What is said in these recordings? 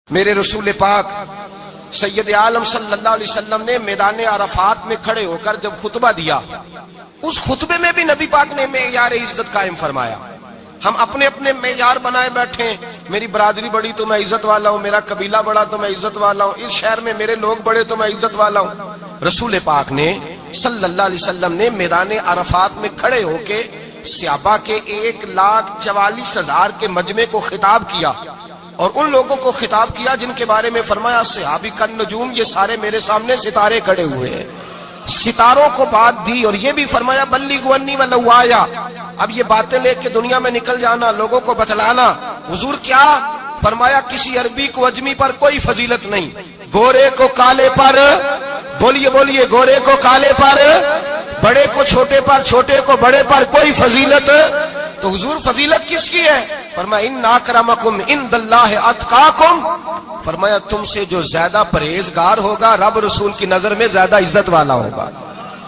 میرے رسول پاک سید عالم صلی اللہ علیہ وسلم نے میدان عرفات میں کھڑے ہو کر جب خطبہ دیا، اس خطبے میں بھی نبی پاک نے معیار عزت قائم فرمایا۔ ہم اپنے اپنے معیار بنائے بیٹھے ہیں، میری برادری بڑی تو میں عزت والا ہوں، میرا قبیلہ بڑا تو میں عزت والا ہوں، اس شہر میں میرے لوگ بڑے تو میں عزت والا ہوں۔ رسول پاک نے صلی اللہ علیہ وسلم نے میدان عرفات میں کھڑے ہو کے صحابہ کے 1,44,000 کے مجمع کو خطاب کیا، اور ان لوگوں کو خطاب کیا جن کے بارے میں فرمایا صحابی کا نجوم، یہ سارے میرے سامنے ستارے کھڑے ہوئے ہیں۔ ستاروں کو بات دی اور یہ بھی فرمایا بلغوا عنی ولو آیا، اب یہ باتیں لے کے دنیا میں نکل جانا، لوگوں کو بتلانا۔ حضور کیا فرمایا؟ کسی عربی کو اجمی پر کوئی فضیلت نہیں، گورے کو کالے پر، بولیے بولیے، گورے کو کالے پر، بڑے کو چھوٹے پر، چھوٹے کو بڑے پر کوئی فضیلت۔ تو حضور فضیلت کس کی ہے؟ فرمایا ان اکرمکم عند اللہ اتقاکم، فرمایا تم سے جو زیادہ پرہیزگار ہوگا رب رسول کی نظر میں زیادہ عزت والا ہوگا۔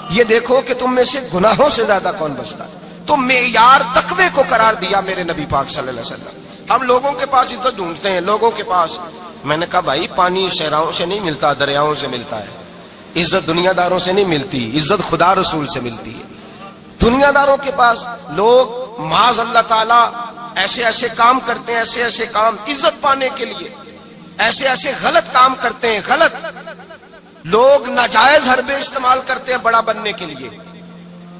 یہ دیکھو کہ تم میں سے گناہوں سے زیادہ کون بچتا ہے۔ تو معیار تقوی کو قرار دیا میرے نبی پاک صلی اللہ علیہ وسلم۔ ہم لوگوں کے پاس عزت ڈھونڈتے ہیں، لوگوں کے پاس۔ میں نے کہا بھائی پانی صحراؤں سے نہیں ملتا، دریاؤں سے ملتا ہے۔ عزت دنیا داروں سے نہیں ملتی، عزت خدا رسول سے ملتی ہے۔ دنیا داروں کے پاس لوگ معاذ اللہ تعالی ایسے ایسے کام کرتے ہیں، ایسے ایسے کام عزت پانے کے لیے، ایسے ایسے غلط کام کرتے ہیں، غلط لوگ ناجائز حربے استعمال کرتے ہیں بڑا بننے کے لیے۔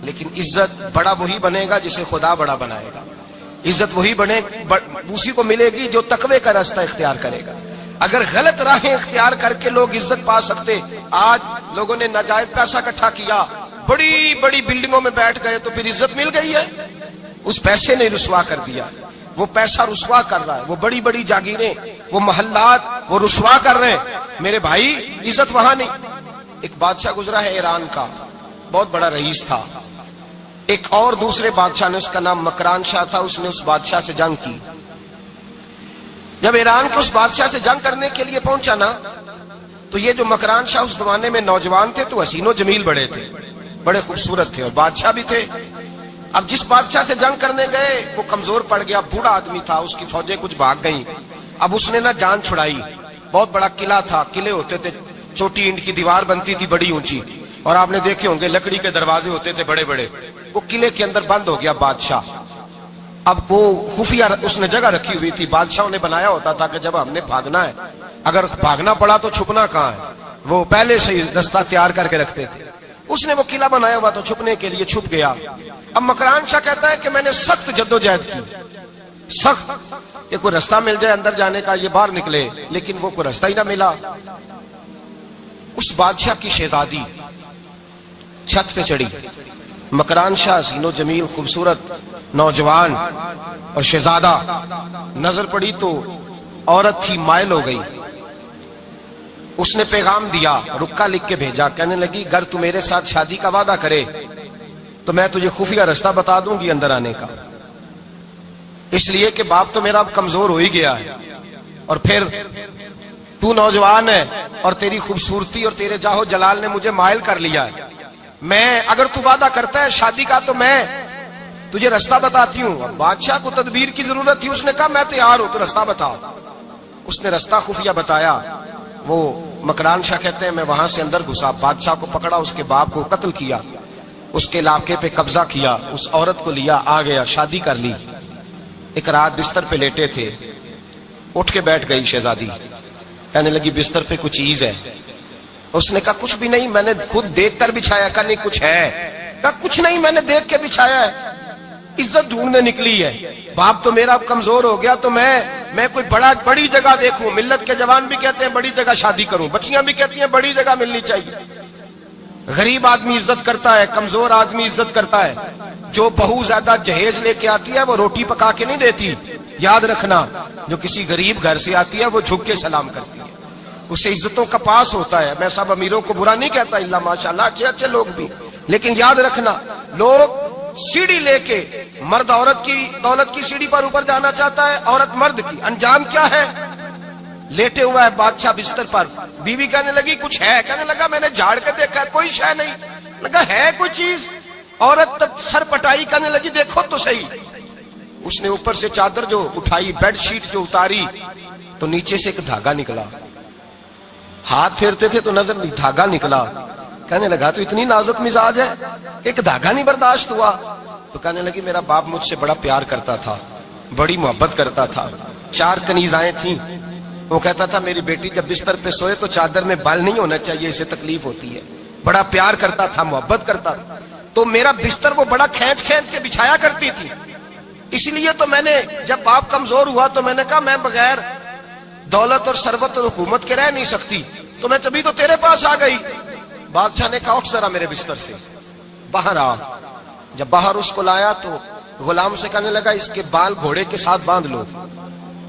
لیکن عزت بڑا وہی بنے گا جسے خدا بڑا بنائے گا۔ عزت وہی بنے اسی کو ملے گی جو تقوی کا راستہ اختیار کرے گا۔ اگر غلط راہیں اختیار کر کے لوگ عزت پا سکتے، آج لوگوں نے ناجائز پیسہ اکٹھا کیا، بڑی بڑی بلڈنگوں میں بیٹھ گئے تو پھر عزت مل گئی ہے؟ اس پیسے نے رسوا کر دیا، وہ پیسہ رسوا کر رہا ہے، وہ بڑی بڑی جاگیریں، وہ محلات وہ رسوا کر رہے ہیں۔ میرے بھائی عزت وہاں نہیں۔ ایک بادشاہ گزرا ہے ایران کا، بہت بڑا رئیس تھا۔ ایک اور دوسرے بادشاہ نے، اس کا نام مکران شاہ تھا، اس نے اس بادشاہ سے جنگ کی۔ جب ایران کے اس بادشاہ سے جنگ کرنے کے لیے پہنچا نا، تو یہ جو مکران شاہ اس زمانے میں نوجوان تھے تو حسین و جمیل بڑے تھے، بڑے خوبصورت تھے اور بادشاہ بھی تھے۔ اب جس بادشاہ سے جنگ کرنے گئے وہ کمزور پڑ گیا، بوڑھا آدمی تھا، اس کی فوجیں کچھ بھاگ گئیں۔ اب اس نے نا جان چھڑائی۔ بہت بڑا قلعہ تھا، قلعے ہوتے تھے، چھوٹی اینٹ کی دیوار بنتی تھی بڑی اونچی، اور آپ نے دیکھے ہوں گے لکڑی کے دروازے ہوتے تھے بڑے بڑے۔ وہ قلعے کے اندر بند ہو گیا بادشاہ۔ اب وہ خفیہ اس نے جگہ رکھی ہوئی تھی، بادشاہوں نے بنایا ہوتا تھا کہ جب ہم نے بھاگنا ہے، اگر بھاگنا پڑا تو چھپنا کہاں ہے، وہ پہلے سے ہی رستہ تیار کر کے رکھتے تھے۔ اس نے وہ قلعہ بنایا ہوا تو چھپنے کے لیے چھپ گیا۔ اب مکران شاہ کہتا ہے کہ میں نے سخت جدوجہد کی، سخت، کہ کوئی رستہ مل جائے اندر جانے کا، یہ باہر نکلے، لیکن وہ کوئی رستہ ہی نہ ملا۔ اس بادشاہ کی شہزادی چھت پہ چڑھی، مکران شاہ حسین و جمیل خوبصورت نوجوان اور شہزادہ، نظر پڑی تو عورت تھی، مائل ہو گئی۔ اس نے پیغام دیا، رکا لکھ کے بھیجا، کہنے لگی اگر تو میرے ساتھ شادی کا وعدہ کرے تو میں تجھے خفیہ رستہ بتا دوں گی اندر آنے کا، اس لیے کہ باپ تو میرا اب کمزور ہو ہی گیا ہے، اور پھر تو نوجوان ہے اور تیری خوبصورتی اور تیرے جاہو جلال نے مجھے مائل کر لیا ہے۔ میں اگر تو وعدہ کرتا ہے شادی کا تو میں تجھے رستہ بتاتی ہوں۔ بادشاہ کو تدبیر کی ضرورت تھی، اس نے کہا میں تیار ہوں، تو رستہ بتاؤ۔ اس نے رستہ خفیہ بتایا۔ وہ مکران شاہ کہتے ہیں میں وہاں سے اندر گھسا، بادشاہ کو پکڑا، اس کے باپ کو قتل کیا، اس کے علاقے پہ قبضہ کیا، اس عورت کو لیا، آ گیا، شادی کر لی۔ ایک رات بستر پہ لیٹے تھے، اٹھ کے بیٹھ گئی شہزادی، کہنے لگی بستر پہ کچھ چیز ہے۔ اس نے کہا کچھ بھی نہیں، میں نے خود دیکھ کر بچھایا۔ کہا نہیں کچھ ہے۔ کہا کچھ نہیں، میں نے دیکھ کے بچھایا ہے، عزت ڈھونڈنے نکلی ہے، باپ تو میرا کمزور ہو گیا، تو میں کوئی بڑی جگہ دیکھوں۔ ملت کے جوان بھی کہتے ہیں بڑی جگہ شادی کروں، بچیاں بھی کہتی ہیں بڑی جگہ ملنی چاہیے۔ غریب آدمی عزت کرتا ہے، کمزور آدمی عزت کرتا ہے۔ جو بہو زیادہ جہیز لے کے آتی ہے وہ روٹی پکا کے نہیں دیتی، یاد رکھنا۔ جو کسی غریب گھر سے آتی ہے وہ جھک کے سلام کرتی ہے، اسے عزتوں کا پاس ہوتا ہے۔ میں سب امیروں کو برا نہیں کہتا، اللہ ماشاءاللہ اچھے اچھے لوگ بھی، لیکن یاد رکھنا لوگ سیڑھی لے کے، مرد عورت کی دولت کی سیڑھی پر اوپر جانا چاہتا ہے، عورت مرد کی، انجام کیا ہے؟ لیٹے ہوا ہے بادشاہ بستر پر، بیوی کہنے لگی کچھ ہے، کہنے لگا میں نے جھاڑ کے دیکھا کوئی شے نہیں، لگا ہے کوئی چیز، عورت تب سر پٹائی، کہنے لگی دیکھو تو صحیح۔ اس نے اوپر سے چادر جو اٹھائی، بیڈ شیٹ جو اتاری، تو نیچے سے ایک دھاگا نکلا، ہاتھ پھیرتے تھے تو نظر نہیں، دھاگا نکلا. کہنے لگا تو اتنی نازک مزاج ہے، ایک دھاگا نہیں برداشت ہوا. تو کہنے لگی میرا باپ مجھ سے بڑا پیار کرتا تھا، بڑی محبت کرتا تھا، 4 کنیزائیں تھیں. وہ کہتا تھا میری بیٹی جب بستر پہ سوئے تو چادر میں بال نہیں ہونا چاہیے، اسے تکلیف ہوتی ہے. بڑا پیار کرتا تھا، محبت کرتا تھا. تو میرا بستر وہ بڑا کھینچ کھینچ کے بچھایا کرتی تھی. اس لیے تو میں نے جب باپ کمزور ہوا تو میں نے کہا میں بغیر دولت اور ثروت اور حکومت کے رہ نہیں سکتی، تو میں تبھی تو تیرے پاس آ گئی. بادشاہ نے کہا اٹھ ذرا میرے بستر سے، باہر آ. جب باہر اس کو لایا تو غلام سے کہنے لگا اس کے بال گھوڑے کے ساتھ باندھ لو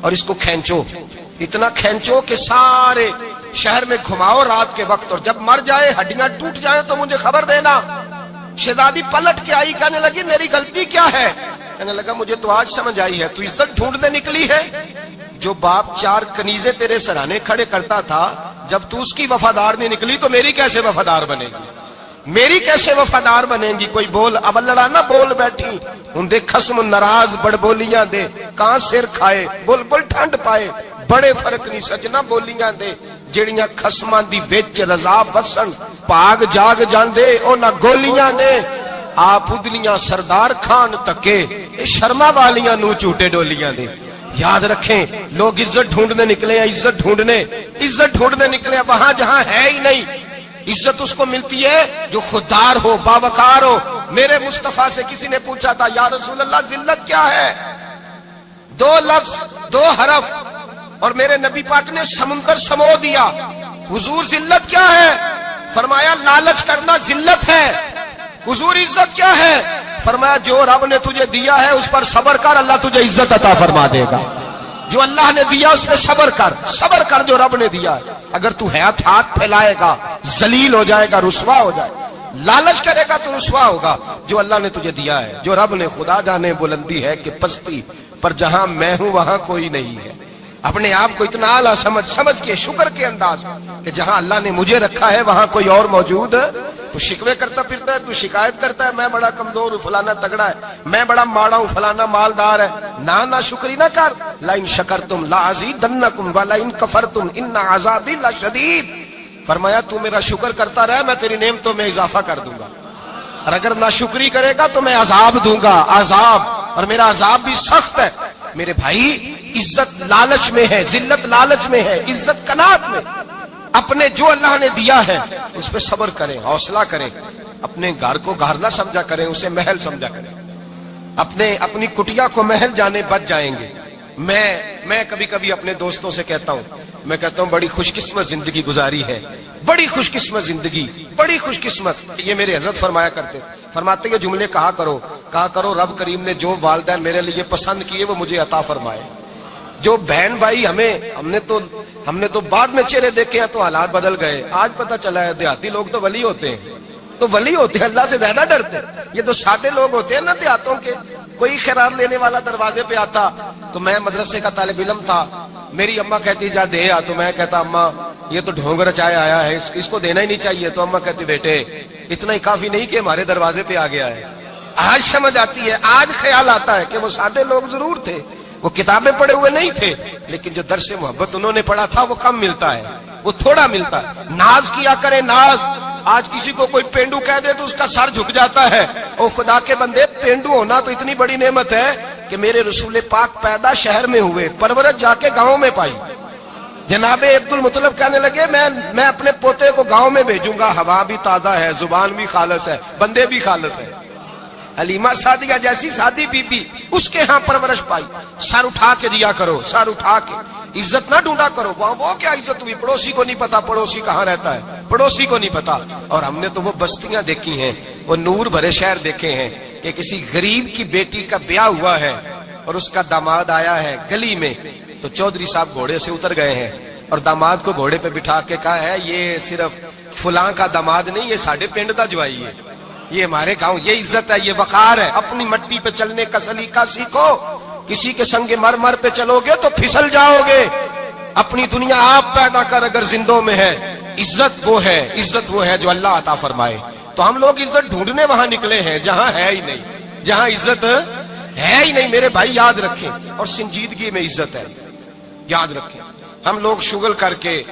اور اس کو کھینچو، اتنا کھینچو کہ سارے شہر میں گھماؤ رات کے وقت، اور جب مر جائے ہڈیاں ٹوٹ جائیں تو مجھے خبر دینا. شہزادی پلٹ کے آئی، کہنے لگی میری غلطی کیا ہے؟ کہنے لگا مجھے تو آج سمجھ آئی ہے، تو عزت ڈھونڈنے نکلی ہے. جو باپ 4 کنیزیں تیرے سرانے کھڑے کرتا تھا، جب تو اس کی وفادار نہیں نکلی تو میری کیسے وفادار بنے گی؟ میری کیسے وفادار بنے گی؟ کوئی بول اب لڑانا بول بیٹھی ہوں دے خسم ناراض بڑ بولیاں دے، کہاں سر کھائے بل بل ٹھنڈ پائے. بڑے فرق نہیں سجنا بولیاں دے جڑیاں خسماں دی وچ رضا وسن، پاگ جاگ جاندے او نہ گولیاں دے. آپ ادلیاں سردار خان تکے اے شرما والیاں نو چوٹے ڈولیاں دے. یاد رکھیں لوگ عزت ڈھونڈنے نکلے ہیں، عزت ڈھونڈنے نکلے ہیں وہاں جہاں ہے ہی نہیں. عزت اس کو ملتی ہے جو خوددار ہو، باوقار ہو. میرے مصطفیٰ سے کسی نے پوچھا تھا یا رسول اللہ ذلت کیا ہے؟ 2 لفظ 2 حرف اور میرے نبی پاک نے سمندر سمو دیا. حضور ذلت کیا ہے؟ فرمایا لالچ کرنا ذلت ہے. حضور عزت کیا ہے؟ فرمایا جو رب نے تجھے دیا ہے اس پر صبر کر، اللہ تجھے عزت عطا فرما دے گا. جو اللہ نے دیا اس پہ صبر کر جو رب نے دیا ہے. اگر تو ہاتھ پھیلائے گا ذلیل ہو جائے گا، رسوا ہو جائے گا. لالچ کرے گا تو رسوا ہوگا. جو اللہ نے تجھے دیا ہے، جو رب نے، خدا جانے بلندی ہے کہ پستی پر جہاں میں ہوں وہاں کوئی نہیں ہے. اپنے آپ کو اتنا اعلیٰ سمجھ کے شکر کے انداز کہ جہاں اللہ نے مجھے رکھا ہے وہاں کوئی اور موجود. تو شکوے کرتا پھرتا ہے، تو شکایت کرتا ہے میں بڑا کمزور ہوں، فلانا تگڑا ہے، میں بڑا ماڑا ہوں، فلانا مالدار ہے. نہ شکری نہ کر. لئن شکرتم لازیدنکم ولئن کفرتم ان عذابی لشدید. فرمایا تو میرا شکر کرتا رہے، میں تیری نعمتوں میں اضافہ کر دوں گا، اور اگر ناشکری کرے گا تو میں عذاب دوں گا، عذاب، اور میرا عذاب بھی سخت ہے. میرے بھائی عزت لالچ میں ہے، ذلت لالچ میں ہے، عزت قناعت میں. اپنے جو اللہ نے دیا ہے اس پہ صبر کریں، حوصلہ کریں. اپنے گھر کو گھر نہ سمجھا کریں، اسے محل سمجھا کریں. اپنی کٹیا کو محل جانے بچ جائیں گے. میں کبھی کبھی اپنے دوستوں سے کہتا ہوں بڑی خوش قسمت زندگی گزاری ہے، بڑی خوش قسمت زندگی، بڑی خوش قسمت. یہ میرے حضرت فرمایا کرتے، فرماتے یہ جملے کہا کرو رب کریم نے جو والدین میرے لیے پسند کیے وہ مجھے عطا فرمائے. جو بہن بھائی ہم نے تو بعد میں چہرے دیکھے ہیں تو حالات بدل گئے. آج پتہ چلا ہے دیہاتی لوگ تو ولی ہوتے ہیں، اللہ سے زیادہ ڈرتے ہیں. یہ تو سادے لوگ ہوتے ہیں نا دیہاتوں کے. کوئی خیرات لینے والا دروازے پہ آتا تو میں مدرسے کا طالب علم تھا، میری اماں کہتی جا دے آ، تو میں کہتا اماں یہ تو ڈھونگ رچایا آیا ہے، اس کو دینا ہی نہیں چاہیے. تو اماں کہتی بیٹے اتنا ہی کافی نہیں کہ ہمارے دروازے پہ آ گیا ہے. آج سمجھ آتی ہے، آج خیال آتا ہے کہ وہ سادے لوگ ضرور تھے، وہ کتابیں پڑھے ہوئے نہیں تھے، لیکن جو درس محبت انہوں نے پڑھا تھا وہ کم ملتا ہے، وہ تھوڑا ملتا ہے. ناز کیا کرے ناز. آج کسی کو کوئی پینڈو کہہ دے تو اس کا سر جھک جاتا ہے. او خدا کے بندے، پینڈو ہونا تو اتنی بڑی نعمت ہے کہ میرے رسول پاک پیدا شہر میں ہوئے، پرورش جا کے گاؤں میں پائی. جناب عبد المطلب کہنے لگے میں اپنے پوتے کو گاؤں میں بھیجوں گا، ہوا بھی تازہ ہے، زبان بھی خالص ہے، بندے بھی خالص ہے. حلیمہ سعدیہ جیسی سادی بی بی، اس کے ہاں پرورش پائی. سر اٹھا کے دیا کرو، سر اٹھا کے. عزت نہ ڈھونڈا کرو. وہ کیا عزت ہوئی؟ پڑوسی کو نہیں پتا پڑوسی کہاں رہتا ہے، پڑوسی کو نہیں پتا. اور ہم نے تو وہ بستیاں دیکھی ہیں، وہ نور بھرے شہر دیکھے ہیں کہ کسی غریب کی بیٹی کا بیاہ ہوا ہے اور اس کا داماد آیا ہے گلی میں، تو چودھری صاحب گھوڑے سے اتر گئے ہیں اور داماد کو گھوڑے پہ بٹھا کے کہا ہے یہ صرف فلاں کا داماد نہیں، یہ ساڑھے پنڈ دا جوائی ہے، یہ ہمارے گاؤں. یہ عزت ہے، یہ وقار ہے. اپنی مٹی پہ چلنے کا سلیقہ سیکھو. کسی کے سنگ مرمر پہ چلو گے تو پھسل جاؤ گے. اپنی دنیا آپ پیدا کر اگر زندوں میں ہے. عزت وہ ہے جو اللہ عطا فرمائے. تو ہم لوگ عزت ڈھونڈنے وہاں نکلے ہیں جہاں ہے ہی نہیں، جہاں عزت ہے ہی نہیں. میرے بھائی یاد رکھیں، اور سنجیدگی میں عزت ہے، یاد رکھیں. ہم لوگ شغل کر کے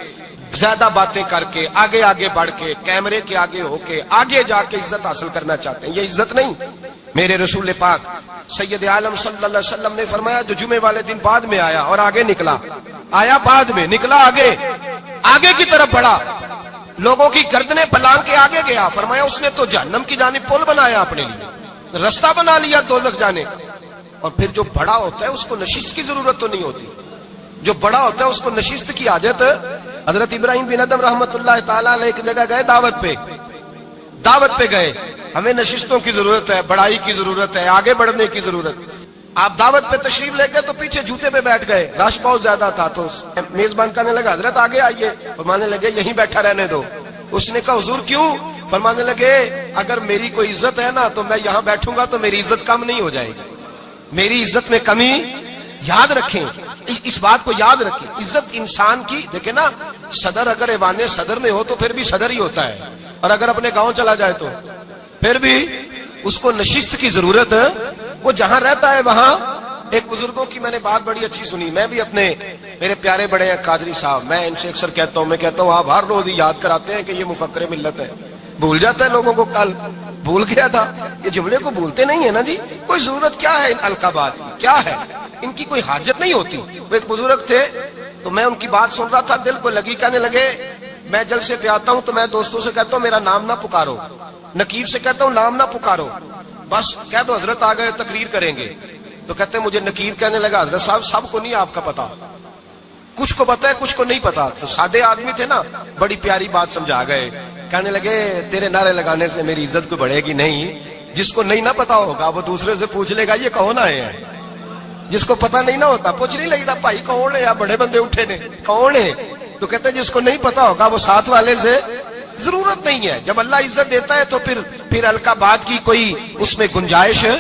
زیادہ باتیں کر کے آگے آگے بڑھ کے کیمرے کے آگے ہو کے آگے جا کے عزت حاصل کرنا چاہتے ہیں. یہ عزت نہیں. میرے رسول پاک سید عالم صلی اللہ علیہ وسلم نے فرمایا جو جمعے والے دن بعد میں آیا اور آگے نکلا, آیا بعد میں, نکلا آگے, آگے کی طرف بڑھا, لوگوں کی گردنیں پلانگ کے آگے گیا, فرمایا اس نے تو جہنم کی جانب پل بنایا اپنے لیے, رستہ بنا لیا دوزخ جانے کا. اور پھر جو بڑا ہوتا ہے اس کو نشست کی ضرورت تو نہیں ہوتی. جو بڑا ہوتا ہے اس کو نشست کی حاجت. حضرت ابراہیم بن ادم رحمت اللہ تعالی علیہ ایک جگہ گئے دعوت پہ گئے, ہمیں نشستوں کی ضرورت ہے, بڑائی کی ضرورت ہے, آگے بڑھنے کی ضرورت. آپ دعوت پہ تشریف لے گئے تو پیچھے جوتے پہ بیٹھ گئے, رش بہت زیادہ تھا, تو میزبان کہنے لگا حضرت آگے آئیے, فرمانے لگے یہیں بیٹھا رہنے دو. اس نے کہا حضور کیوں؟ فرمانے لگے اگر میری کوئی عزت ہے نا تو میں یہاں بیٹھوں گا تو میری عزت کم نہیں ہو جائے گی, میری عزت میں کمی. یاد رکھیں, اس بات کو یاد رکھیں, عزت انسان کی. دیکھیں نا, صدر اگر ایوان صدر میں ہو تو پھر بھی صدر ہی ہوتا ہے, اور اگر اپنے گاؤں چلا جائے تو پھر بھی اس کو نشست کی ضرورت ہے. وہ جہاں رہتا ہے وہاں. ایک بزرگوں کی میں نے بات بڑی اچھی سنی, میں بھی اپنے میرے پیارے بڑے ہیں قادری صاحب, میں ان سے اکثر کہتا ہوں, میں کہتا ہوں آپ ہر روز یاد کراتے ہیں کہ یہ مفکر ملت ہے. بھول جاتا ہے لوگوں کو, کل بھول گیا تھا. یہ جملے کو بھولتے نہیں ہے نا جی. کوئی ضرورت کیا ہے ان القابات کی, کیا ہے ان کی, کوئی حاجت نہیں ہوتی. وہ ایک بزرگ تھے تو میں ان کی بات سن رہا تھا, دل کو لگی. کہنے لگے میں جلسے پہ آتا ہوں تو میں دوستوں سے کہتا ہوں میرا نام نہ پکارو, نقیب سے کہتا ہوں نام نہ پکارو, بس کہہ دو حضرت آ گئے تقریر کریں گے. تو کہتے ہیں مجھے نقیب کہنے لگا حضرت صاحب سب کو نہیں آپ کا پتا, کچھ کو پتا ہے کچھ کو نہیں پتا. تو سادے آدمی تھے نا, بڑی پیاری بات سمجھا گئے. کہنے لگے تیرے نعرے لگانے سے میری عزت کو بڑھے گی نہیں, جس کو نہیں نہ پتا ہوگا وہ دوسرے سے پوچھ لے گا یہ کون آئے ہیں. جس کو پتا نہیں نہ ہوتا پوچھ نہیں لگتا بھائی کون ہے, یا بڑے بندے اٹھے نے کون ہے. تو کہتے ہیں جس کو نہیں پتا ہوگا وہ ساتھ والے سے ضرورت نہیں ہے. جب اللہ عزت دیتا ہے تو پھر القابات کی کوئی اس میں گنجائش ہے.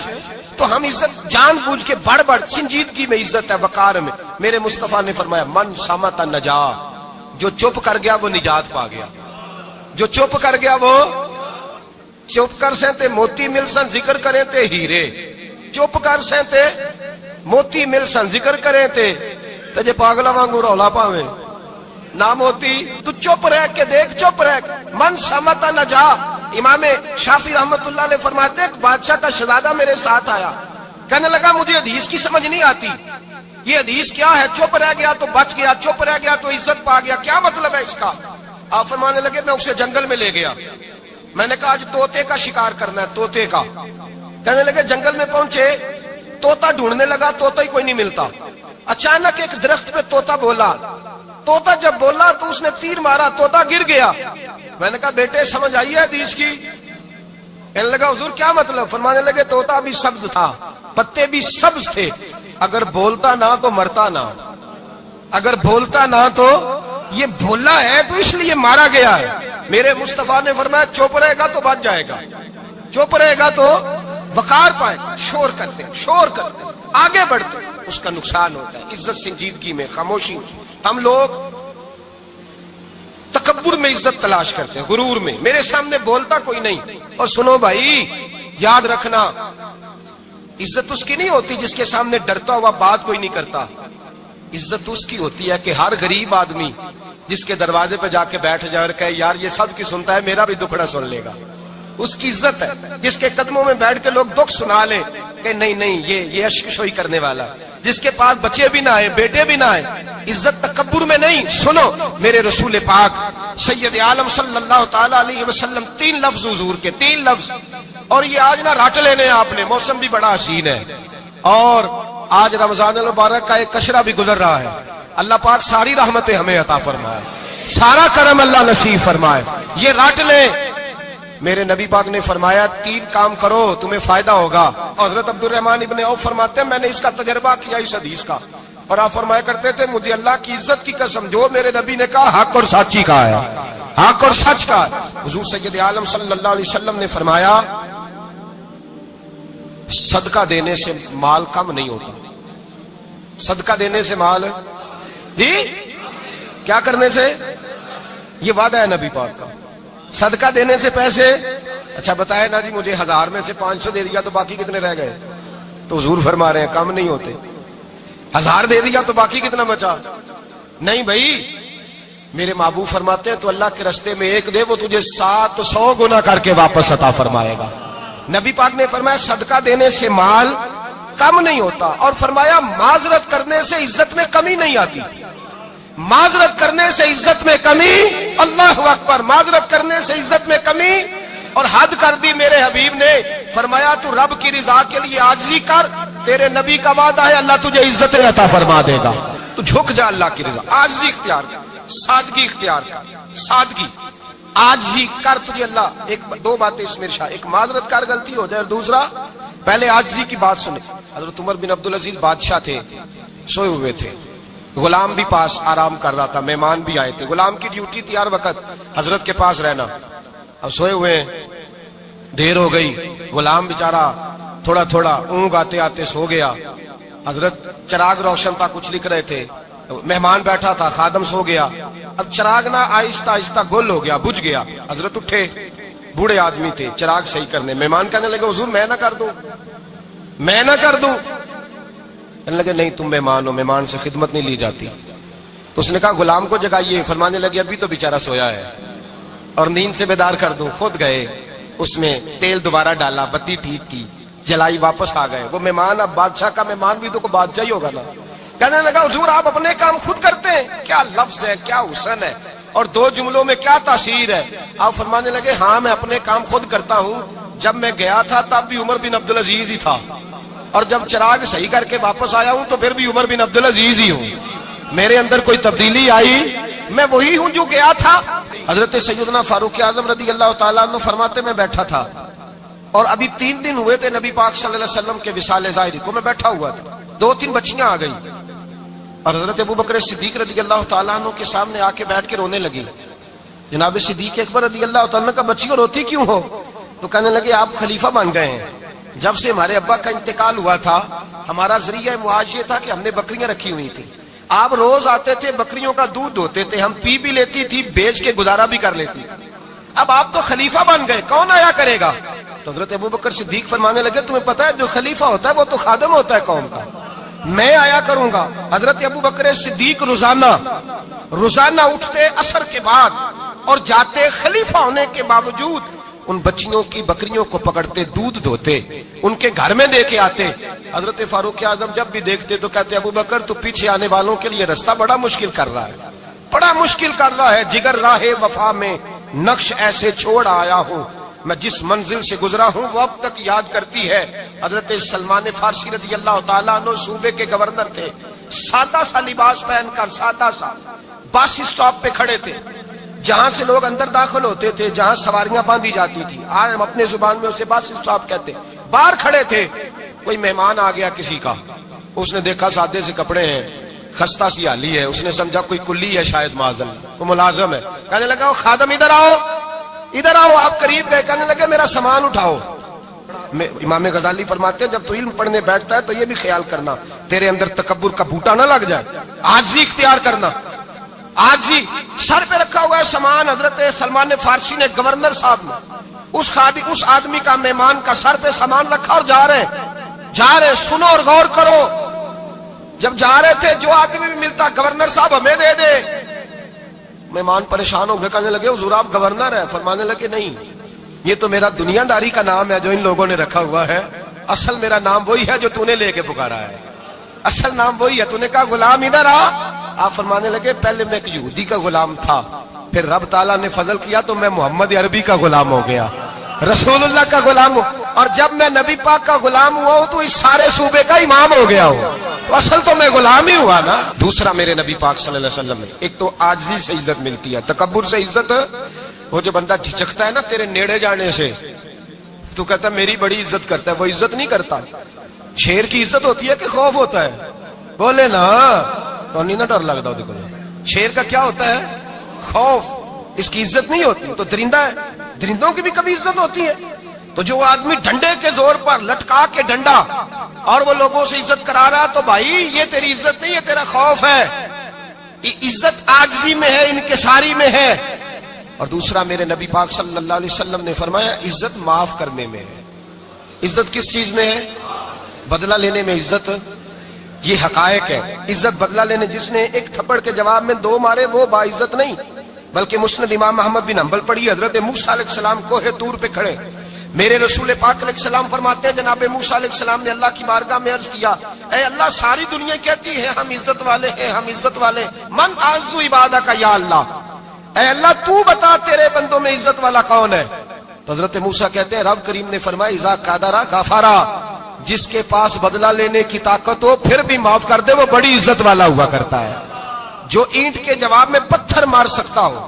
تو ہم عزت جان بوجھ کے بڑھ سنجیدگی میں عزت ہے, وقار میں. میرے مصطفیٰ نے فرمایا من سامت نجا, جو چپ کر گیا وہ نجات پا گیا. جو چپ کر گیا وہ چپ کر سہتے موتی مل سن ذکر کریں تے ہیرے, چپ کر سہتے موتی مل سن ذکر کریں تے جے پاگلا وانگو رولا پاویں نہ موتی. تو چپ رہ کے دیکھ, چپ رہ من سامت نجا. امام شافعی رحمت اللہ علیہ فرماتے ایک بادشاہ کا شہزادہ میرے ساتھ آیا, کہنے لگا مجھے حدیث کی سمجھ نہیں آتی, یہ حدیث کیا ہے, چپ رہ گیا تو بچ گیا, چپ رہ گیا تو عزت پا گیا, کیا مطلب ہے اس کا؟ آپ فرمانے لگے میں اسے جنگل میں لے گیا, میں نے کہا آج طوطے کا شکار کرنا ہے, طوطے کا. کہنے لگے جنگل میں پہنچے, طوطا ڈھونڈنے لگا, طوطا ہی کوئی نہیں ملتا. اچانک ایک درخت پہ طوطا بولا, طوطا جب بولا تو اس نے تیر مارا, طوطا گر گیا. میں نے کہا بیٹے سمجھ آئی ہے حدیث کی؟ کہنے لگا حضور کیا مطلب؟ فرمانے لگے طوطا بھی سبز تھا, پتے بھی سبز تھے, اگر بولتا نہ تو مرتا نہ, اگر بولتا نہ تو یہ بولا ہے تو اس لیے مارا گیا ہے. میرے مصطفیٰ نے فرمایا چپ رہے گا تو بچ جائے گا, چپ رہے گا تو وقار پائے گا. شور کرتے آگے بڑھتے اس کا نقصان ہوتا ہے. عزت سنجیدگی میں, خاموشی. ہم لوگ تکبر میں عزت تلاش کرتے ہیں, غرور میں. میرے سامنے بولتا کوئی نہیں. اور سنو بھائی یاد رکھنا, عزت اس کی نہیں ہوتی جس کے سامنے ڈرتا ہوا بات کوئی نہیں کرتا. عزت اس کی ہوتی ہے کہ ہر غریب آدمی جس کے دروازے پہ جا کے بیٹھ جائے اور کہے یار یہ سب کی سنتا ہے, میرا بھی دکھڑا سن لے گا, اس کی عزت ہے. جس کے قدموں میں بیٹھ کے لوگ دکھ سنا لیں کہ نہیں یہ عشق شوئی کرنے والا, جس کے پاس بچے بھی نہ آئے, بیٹے بھی نہ آئے. عزت تکبر میں نہیں. سنو میرے رسول پاک سید عالم صلی اللہ تعالی علیہ وسلم 3 لفظ حضور کے, 3 لفظ. اور یہ آج نہ رٹ لینے آپ نے, موسم بھی بڑا حسین ہے اور آج رمضان المبارک کا ایک کشرہ بھی گزر رہا ہے. اللہ پاک ساری رحمتیں ہمیں عطا فرمائے, سارا کرم اللہ نصیب فرمائے. یہ رٹ لیں. میرے نبی پاک نے فرمایا 3 کام کرو تمہیں فائدہ ہوگا. حضرت عبد الرحمن ابن عوف فرماتے ہیں میں نے اس کا تجربہ کیا اس حدیث کا, اور آپ فرمایا کرتے تھے مجھے اللہ کی عزت کی قسم جو میرے نبی نے کہا حق اور سچی کہا ہے, حق اور سچ کا. حضور سید عالم صلی اللہ علیہ وسلم نے فرمایا صدقہ دینے سے مال کم نہیں ہوتا. صدقہ دینے سے مال جی کیا کرنے سے, یہ وعدہ ہے نبی پاک کا. صدقہ دینے سے پیسے, اچھا بتائے نا جی مجھے 1000 میں سے 500 دے دیا تو باقی کتنے رہ گئے؟ تو حضور فرما رہے ہیں کم نہیں ہوتے. 1000 دے دیا تو باقی کتنا بچا؟ نہیں بھائی، میرے محبوب فرماتے ہیں تو اللہ کے راستے میں ایک دے، وہ تجھے 700 گنا کر کے واپس عطا فرمائے گا۔ نبی پاک نے فرمایا صدقہ دینے سے مال کم نہیں ہوتا، اور فرمایا معذرت کرنے سے عزت میں کمی نہیں آتی۔ معذرت کرنے سے عزت میں کمی، اللہ اکبر، معذرت کرنے سے عزت میں کمی، اور حد کر دی میرے حبیب نے، فرمایا تو رب کی رضا کے لیے عاجزی کر، تیرے نبی کا وعدہ ہے اللہ تجھے عزت عطا فرما دے گا۔ تو جھک جا اللہ کی رضا، عاجزی اختیار کر، سادگی اختیار کر، سادگی عاجزی کر، تجھے اللہ دو باتیں اس میں ارشاد، ایک معذرت کر غلطی ہو جائے، اور دوسرا پہلے عاجزی کی بات سنے۔ حضرت عمر بن عبدالعزیز بادشاہ تھے، سوئے ہوئے تھے، غلام بھی پاس آرام کر رہا تھا، مہمان بھی آئے تھے، غلام کی ڈیوٹی تھی ہر وقت حضرت کے پاس رہنا۔ اب سوئے ہوئے ہیں، دیر ہو گئی، غلام بیچارہ تھوڑا تھوڑا اونگ آتے آتے سو گیا۔ حضرت چراغ روشن تھا، کچھ لکھ رہے تھے، مہمان بیٹھا تھا، خادم سو گیا، اب چراغ نہ آہستہ آہستہ گل ہو گیا، بجھ گیا۔ حضرت اٹھے، بوڑھے آدمی تھے، چراغ صحیح کرنے، مہمان کہنے لگے حضور میں نہ کر دوں، میں نہ کر دوں، کہنے لگے نہیں تم مہمان ہو، مہمان سے خدمت نہیں لی جاتی۔ تو اس نے کہا غلام کو جگائیے، فرمانے لگے ابھی تو بیچارہ سویا ہے اور نیند سے بیدار کر دوں۔ خود گئے، اس میں تیل دوبارہ ڈالا، بتی ٹھیک کی، جلائی، واپس آ گئے۔ وہ مہمان، اب بادشاہ کا مہمان بھی تو کوئی بادشاہ ہی ہوگا نا، کہنے لگا حضور آپ اپنے کام خود کرتے ہیں، کیا لفظ ہے، کیا حسن ہے، اور دو جملوں میں کیا تاثیر ہے۔ آپ فرمانے لگے ہاں میں اپنے کام خود کرتا ہوں، جب میں گیا تھا تب بھی عمر بن عبدالعزیز ہی تھا، اور جب چراغ صحیح کر کے واپس آیا ہوں تو پھر بھی عمر بن عبدالعزیز ہی ہوں، میرے اندر کوئی تبدیلی آئی، میں وہی ہوں جو گیا تھا۔ حضرت سیدنا فاروق اعظم رضی اللہ تعالیٰ عنہ فرماتے میں بیٹھا تھا، اور ابھی 3 دن ہوئے تھے نبی پاک صلی اللہ علیہ وسلم کے وصال ظاہری کو، میں بیٹھا ہوا تھا، 2-3 بچیاں آ گئی، اور حضرت ابوبکر صدیق رضی اللہ تعالیٰ عنہ کے سامنے آ کے بیٹھ کے رونے لگی۔ جناب صدیق اکبر رضی اللہ تعالیٰ عنہ کا بچیوں روتی کیوں ہو؟ تو کہنے لگے آپ خلیفہ بن گئے ہیں، جب سے ہمارے ابا کا انتقال ہوا تھا ہمارا ذریعہ معاش یہ تھا کہ ہم نے بکریاں رکھی ہوئی تھی، آپ روز آتے تھے، بکریوں کا دودھ ہوتے تھے، ہم پی بھی لیتی تھی، بیچ کے گزارا بھی کر لیتی، اب آپ تو خلیفہ بن گئے، کون آیا کرے گا؟ تو حضرت ابوبکر صدیق فرمانے لگے تمہیں پتہ ہے جو خلیفہ ہوتا ہے وہ تو خادم ہوتا ہے قوم کا، میں آیا کروں گا۔ حضرت ابوبکر صدیق روزانہ اٹھتے عصر کے بعد اور جاتے، خلیفہ ہونے کے باوجود ان بچیوں کی بکریوں کو پکڑتے، دودھ دھوتے، ان کے گھر میں دے کے آتے۔ حضرت فاروق اعظم جب بھی دیکھتے تو کہتے ابوبکر تو پیچھے آنے والوں کے لیے راستہ بڑا مشکل کر رہا ہے، بڑا مشکل کر رہا ہے، جگر راہ وفا میں نقش ایسے چھوڑ آیا ہوں، میں جس منزل سے گزرا ہوں وہ اب تک یاد کرتی ہے۔ حضرت سلمان فارسی رضی اللہ تعالیٰ عنہ صوبے کے گورنر تھے، سادہ سا لباس پہن کر، سادہ سا، بس اسٹاپ پہ کھڑے تھے، جہاں سے لوگ اندر داخل ہوتے تھے، جہاں سواریاں باندھی جاتی تھی، آج ہم اپنے زبان میں اسے بس اسٹاپ کہتے، باہر کھڑے تھے۔ کوئی مہمان آ گیا کسی کا، اس نے دیکھا سادے سے کپڑے ہیں، خستہ سی حالی ہے، اس نے سمجھا کوئی کلی ہے شاید، معذل کوئی ملازم ہے، کہنے لگا خادم ادھر آؤ، ادھر آؤ، آپ قریب گئے، کہنے لگے میرا سامان اٹھاؤ۔ امام غزالی فرماتے ہیں جب تو علم پڑھنے بیٹھتا ہے تو یہ بھی خیال کرنا تیرے اندر تکبر کا بوٹا نہ لگ جائے، عاجزی اختیار کرنا، عاجزی۔ سر پہ رکھا ہوا ہے سامان، حضرت سلمان فارسی نے گورنر صاحب نے اس آدمی کا، مہمان کا سر پہ سامان رکھا اور جا رہے، سنو اور غور کرو، جب جا رہے تھے جو آدمی بھی ملتا گورنر صاحب ہمیں دے دے، مہمان پریشان ہو گئے، کہنے لگے حضور آپ گورنر ہیں؟ فرمانے لگے نہیں، یہ تو میرا دنیا داری کا نام ہے جو ان لوگوں نے رکھا ہوا ہے، اصل میرا نام وہی ہے جو تو نے لے کے پکارا ہے، اصل نام وہی ہے۔ تو نے کہا غلام ادھر آ، آپ فرمانے لگے پہلے میں ایک یہودی کا غلام تھا، پھر رب تعالیٰ نے فضل کیا تو میں محمد عربی کا غلام ہو گیا، رسول اللہ کا غلام ہوں، اور جب میں نبی پاک کا غلام ہوا ہوں تو اس سارے صوبے کا امام ہو گیا ہوں، تو اصل تو میں غلام ہی ہوا نا۔ دوسرا میرے نبی پاک صلی اللہ علیہ وسلم نے، ایک تو عاجزی سے عزت ملتی ہے، تکبر سے عزت، وہ جو بندہ جھجکتا ہے نا تیرے نیڑے جانے سے، تو کہتا ہے میری بڑی عزت کرتا ہے، وہ عزت نہیں کرتا۔ شیر کی عزت ہوتی ہے کہ خوف ہوتا ہے؟ بولے نا، تو نہیں نہ ڈر لگتا دیکھو، شیر کا کیا ہوتا ہے؟ خوف، اس کی عزت نہیں ہوتی۔ تو درندہ ہے، درندوں کی بھی کبھی عزت ہوتی ہے؟ تو جو آدمی ڈنڈے کے زور پر لٹکا کے ڈنڈا اور وہ لوگوں سے عزت کرا رہا، تو بھائی یہ تیری عزت نہیں ہے، تیرا خوف ہے۔ عزت عاجزی میں ہے، انکساری میں ہے۔ اور دوسرا میرے نبی پاک صلی اللہ علیہ وسلم نے فرمایا عزت معاف کرنے میں ہے۔ عزت کس چیز میں ہے؟ بدلہ لینے میں عزت یہ حقائق ہے. عزت بدلہ لینے جس نے ایک تھپڑ کے جواب میں 2 مارے وہ باعزت نہیں، بلکہ مسند امام محمد بن حنبل پڑھی. حضرت موسیٰ علیہ السلام کوہ طور پہ کھڑے، میرے رسول پاک علیہ السلام فرماتے ہیں جناب موسیٰ علیہ السلام نے اللہ کی بارگاہ میں عرض کیا، اے اللہ ساری دنیا کہتی ہے ہم عزت والے ہیں، ہم عزت والے، من اعز عبادک یا اللہ، اے اللہ تو بتا تیرے بندوں میں عزت والا کون ہے؟ تو حضرت موسیٰ کہتے ہیں رب کریم نے فرمایا اذا قادر غفارا، جس کے پاس بدلہ لینے کی طاقت ہو پھر بھی معاف کر دے وہ بڑی عزت والا ہوا کرتا ہے. جو اینٹ کے جواب میں پتھر مار سکتا ہو،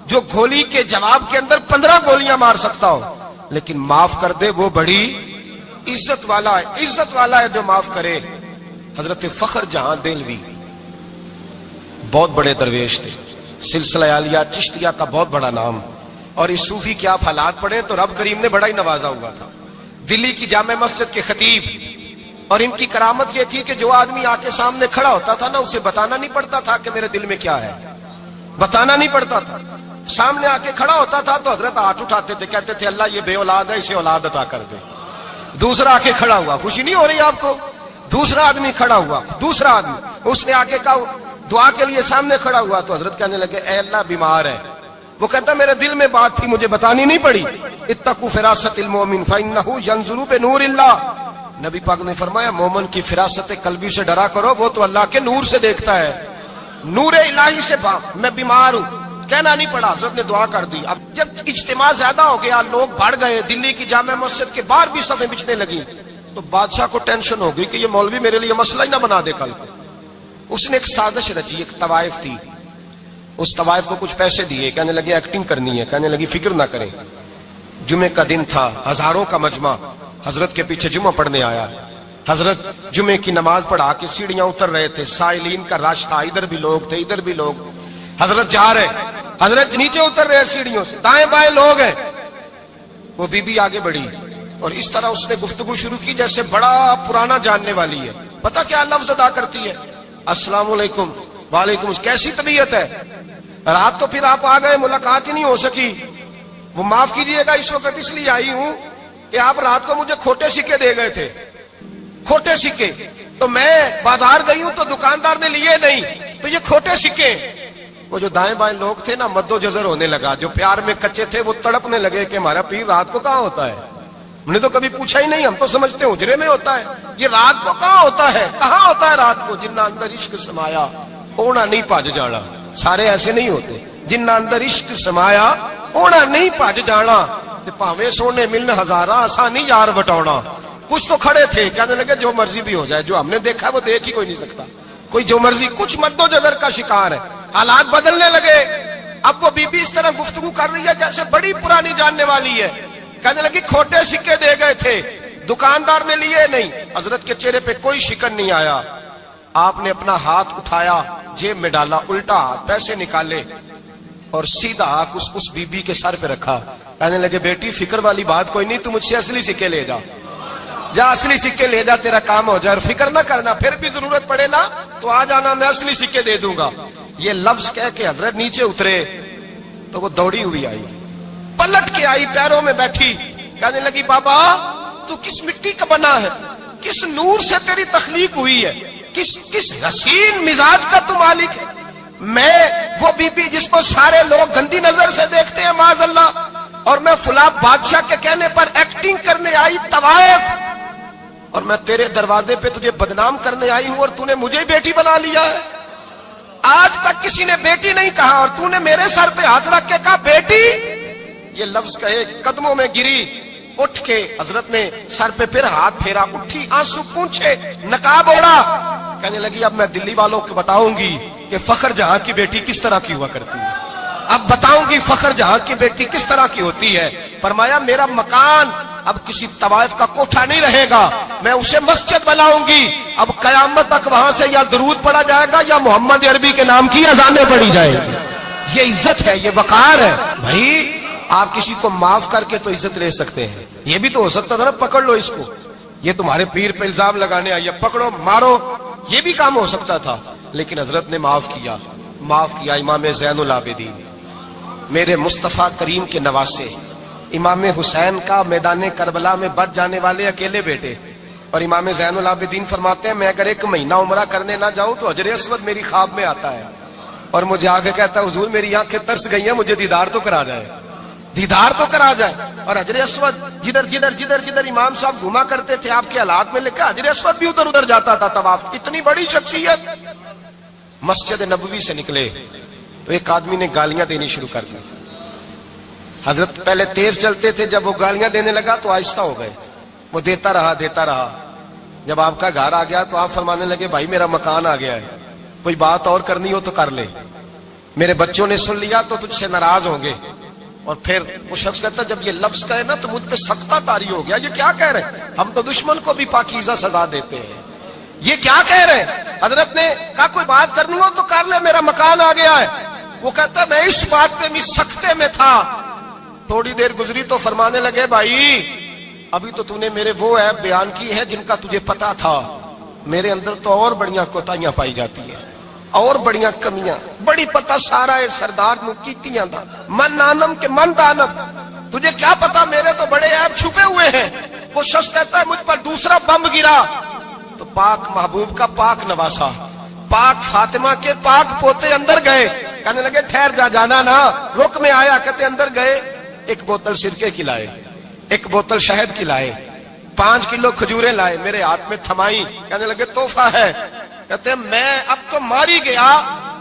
جو گولی کے جواب کے اندر 15 گولیاں مار سکتا ہو لیکن معاف کر دے وہ بڑی عزت والا ہے. عزت والا ہے جو معاف کرے. حضرت فخر جہاں دہلوی بہت بڑے درویش تھے، سلسلہ عالیہ چشتیہ کا بہت بڑا نام، اور اس صوفی کے آپ حالات پڑھیں تو رب کریم نے بڑا ہی نوازا ہوا تھا. دلی کی جامع مسجد کے خطیب، اور ان کی کرامت یہ تھی کہ جو آدمی آ کے سامنے کھڑا ہوتا تھا نا اسے بتانا نہیں پڑتا تھا کہ میرے دل میں کیا ہے، بتانا نہیں پڑتا تھا. سامنے آ کے کھڑا ہوتا تھا تو حضرت ہاتھ اٹھاتے تھے، کہتے تھے اللہ یہ بے اولاد ہے اسے اولاد عطا کر دے. دوسرا آ کے کھڑا ہوا، خوشی نہیں ہو رہی آپ کو؟ دوسرا آدمی کھڑا ہوا، دوسرا آدمی اس نے آ کے کہا دعا کے لیے سامنے کھڑا ہوا تو حضرت کہنے لگے اے اللہ بیمار ہے. وہ کہتا میرے دل میں بات تھی مجھے بتانی نہیں پڑی. اتقوا فراست المؤمن فانه ينظر بنور اللہ. نبی پاک نے فرمایا مومن کی فراست قلبی سے ڈرا کرو، وہ تو اللہ کے نور سے دیکھتا ہے، نور الہی سے. میں بیمار ہوں کہنا نہیں پڑا، حضرت نے دعا کر دی. اب جب اجتماع زیادہ ہو گیا، لوگ بڑھ گئے، دلی کی جامع مسجد کے باہر بھی صفیں بچھنے لگی، تو بادشاہ کو ٹینشن ہو گئی کہ یہ مولوی میرے لیے مسئلہ ہی نہ بنا دے کل. اس نے ایک سازش رچی، ایک طوائف تھی، اس طوائف کو کچھ پیسے دیے، کہنے لگے ایکٹنگ کرنی ہے، کہنے لگی فکر نہ کریں. جمعے کا دن تھا، ہزاروں کا مجمع حضرت کے پیچھے جمعہ پڑھنے آیا. حضرت جمعے کی نماز پڑھا کے سیڑھیاں اتر رہے تھے، سائلین کا رش تھا، ادھر بھی لوگ تھے ادھر بھی لوگ. حضرت جا رہے، حضرت نیچے اتر رہے سیڑھیوں سے، دائیں بائیں لوگ ہیں. وہ بی بی آگے بڑھی اور اس طرح اس نے گفتگو شروع کی جیسے بڑا پرانا جاننے والی ہے. پتہ کیا لفظ ادا کرتی ہے؟ السلام علیکم. وعلیکم السلام. کیسی طبیعت ہے؟ رات تو پھر آپ آ گئے، ملاقات ہی نہیں ہو سکی. وہ معاف کیجئے گا اس وقت اس لیے آئی ہوں کہ آپ رات کو مجھے کھوٹے سکے دے گئے تھے، کھوٹے سکے، تو میں بازار گئی ہوں تو دکاندار نے لیے نہیں، تو یہ کھوٹے سکے. وہ جو دائیں بائیں لوگ تھے نا مد و جزر ہونے لگا، جو پیار میں کچے تھے وہ تڑپنے لگے کہ ہمارا پیر رات کو کہاں ہوتا ہے. ہم نے تو کبھی پوچھا ہی نہیں، ہم تو سمجھتے ہیں حجرے میں ہوتا ہے، یہ رات کو کہاں ہوتا ہے، کہاں ہوتا ہے رات کو. جنہ اندر عشق سمایا اونا نہیں پاج جانا. سارے ایسے نہیں ہوتے، جنہ اندر عشق سمایا اونا نہیں پاج جانا. پاوے سونے ملن ہزارہ آسانی یار وٹاؤنا. کچھ تو کھڑے تھے کہنے لگے جو مرضی بھی ہو جائے، جو ہم نے دیکھا وہ دیکھ ہی کوئی نہیں سکتا، کوئی جو مرضی. کچھ مد و جزر کا شکار ہے. حالات بدلنے لگے. اب وہ بی بی اس طرح گفتگو کر رہی ہے جیسے بڑی پرانی جاننے والی ہے. کہنے لگی کھوٹے سکے دے گئے تھے، دکاندار نے لیے نہیں. حضرت کے چہرے پہ کوئی شکن نہیں آیا. آپ نے اپنا ہاتھ اٹھایا، جیب میں ڈالا، الٹا ہاتھ، پیسے نکالے اور سیدھا ہاتھ اس بی بی کے سر پہ رکھا. کہنے لگے بیٹی فکر والی بات کوئی نہیں، تم مجھ سے اصلی سکے لے جا، جا اصلی سکے لے جا، تیرا کام ہو جائے، اور فکر نہ کرنا، پھر بھی ضرورت پڑے نا تو آ جانا، میں اصلی سکے دے دوں گا. یہ لفظ کہہ کے حضرت نیچے اترے تو وہ دوڑی ہوئی آئی، پلٹ کے آئی، پیروں میں بیٹھی. کہنے لگی بابا تو کس مٹی کا بنا ہے، کس نور سے تیری تخلیق ہوئی ہے، کس حسین مزاج کا تو مالک ہے. میں وہ بی بی جس کو سارے لوگ گندی نظر سے دیکھتے ہیں معاذ اللہ، اور میں فلاں بادشاہ کے کہنے پر ایکٹنگ کرنے آئی طوائف، اور میں تیرے دروازے پہ تجھے بدنام کرنے آئی ہوں اور تو نے مجھے بیٹی بنا لیا ہے. آج تک کسی نے بیٹی نہیں کہا اور تو نے میرے سر پہ ہاتھ رکھ کے کہا بیٹی. یہ لفظ کہے قدموں میں گری، اٹھ کے حضرت نے سر پہ پھر ہاتھ پھیرا، اٹھی، آنسو پونچھے، نقاب اوڑا. کہنے لگی اب میں دلی والوں کو بتاؤں گی کہ فخر جہاں کی بیٹی کس طرح کی ہوا کرتی ہے، اب بتاؤں گی فخر جہاں کی بیٹی کس طرح کی ہوتی ہے. فرمایا میرا مکان اب کسی طوائف کا کوٹھا نہیں رہے گا، میں اسے مسجد بناؤں گی. اب قیامت تک وہاں سے یا درود پڑھا جائے گا یا محمد عربی کے نام کی اذانیں پڑھی جائیں گی. یہ عزت ہے، یہ وقار ہے. بھائی آپ کسی کو معاف کر کے تو عزت لے سکتے ہیں، یہ بھی تو ہو سکتا تھا نا پکڑ لو اس کو، یہ تمہارے پیر پہ الزام لگانے آئی، پکڑو مارو، یہ بھی کام ہو سکتا تھا. لیکن حضرت نے معاف کیا، معاف کیا. امام زین العابدین میرے مصطفیٰ کریم کے نواسے، امام حسین کا میدان کربلا میں بچ جانے والے اکیلے بیٹے، اور امام زین العابدین فرماتے ہیں میں اگر 1 مہینہ عمرہ کرنے نہ جاؤں تو حجر اسود میری خواب میں آتا ہے اور مجھے آگے کہتا ہے حضور میری آنکھیں ترس گئی ہیں، مجھے دیدار تو کرا جائے، دیدار تو کرا جائے۔ اور حجر اسود جدھر امام صاحب گھوما کرتے تھے آپ کے حالات میں لکھا حجر اسود بھی ادھر جاتا تھا طواف۔ اتنی بڑی شخصیت۔ مسجد نبوی سے نکلے تو ایک آدمی نے گالیاں دینی شروع کر دی۔ حضرت پہلے تیز چلتے تھے، جب وہ گالیاں دینے لگا تو آہستہ ہو گئے، وہ دیتا رہا۔ جب آپ کا گھر آ گیا تو آپ فرمانے لگے بھائی میرا مکان آ گیا ہے، کوئی بات اور کرنی ہو تو کر لے، میرے بچوں نے سن لیا تو تجھ سے ناراض ہوں گے۔ اور پھر وہ شخص کہتا جب یہ لفظ کہے نا تو مجھ پہ سختہ طاری ہو گیا، یہ کیا کہہ رہے ہیں؟ ہم تو دشمن کو بھی پاکیزہ سزا دیتے ہیں، یہ کیا کہہ رہے ہیں؟ حضرت نے کہا کوئی بات کرنی ہو تو کر لے، میرا مکان آ گیا ہے۔ وہ کہتا میں اس بات پہ بھی سختے میں تھا۔ تھوڑی دیر گزری تو فرمانے لگے بھائی ابھی تو نے میرے وہ عیب بیان کی ہے جن کا تجھے پتا تھا، میرے اندر تو اور بڑیاں کوتاہیاں پائی جاتی ہیں، اور بڑیاں کمیاں، بڑی پتہ سارا ہے سردار نو کیتیاں دا من نانم کے من دانم، تجھے کیا پتا میرے تو بڑے عیب چھپے ہوئے ہیں۔ وہ شخص کہتا ہے مجھ پر دوسرا بم گرا تو پاک محبوب کا پاک نواسا، پاک فاطمہ کے پاک پوتے اندر گئے، کہنے لگے ٹھہر جا، جانا نا، رک میں آیا۔ کہتے اندر گئے، 1 بوتل سرکے کی لائے، 1 بوتل شہد کی لائے، 5 کلو کھجوریں لائے، میرے ہاتھ میں تھمائی، کہنے لگے تحفہ ہے۔ کہتے میں اب تو ماری گیا،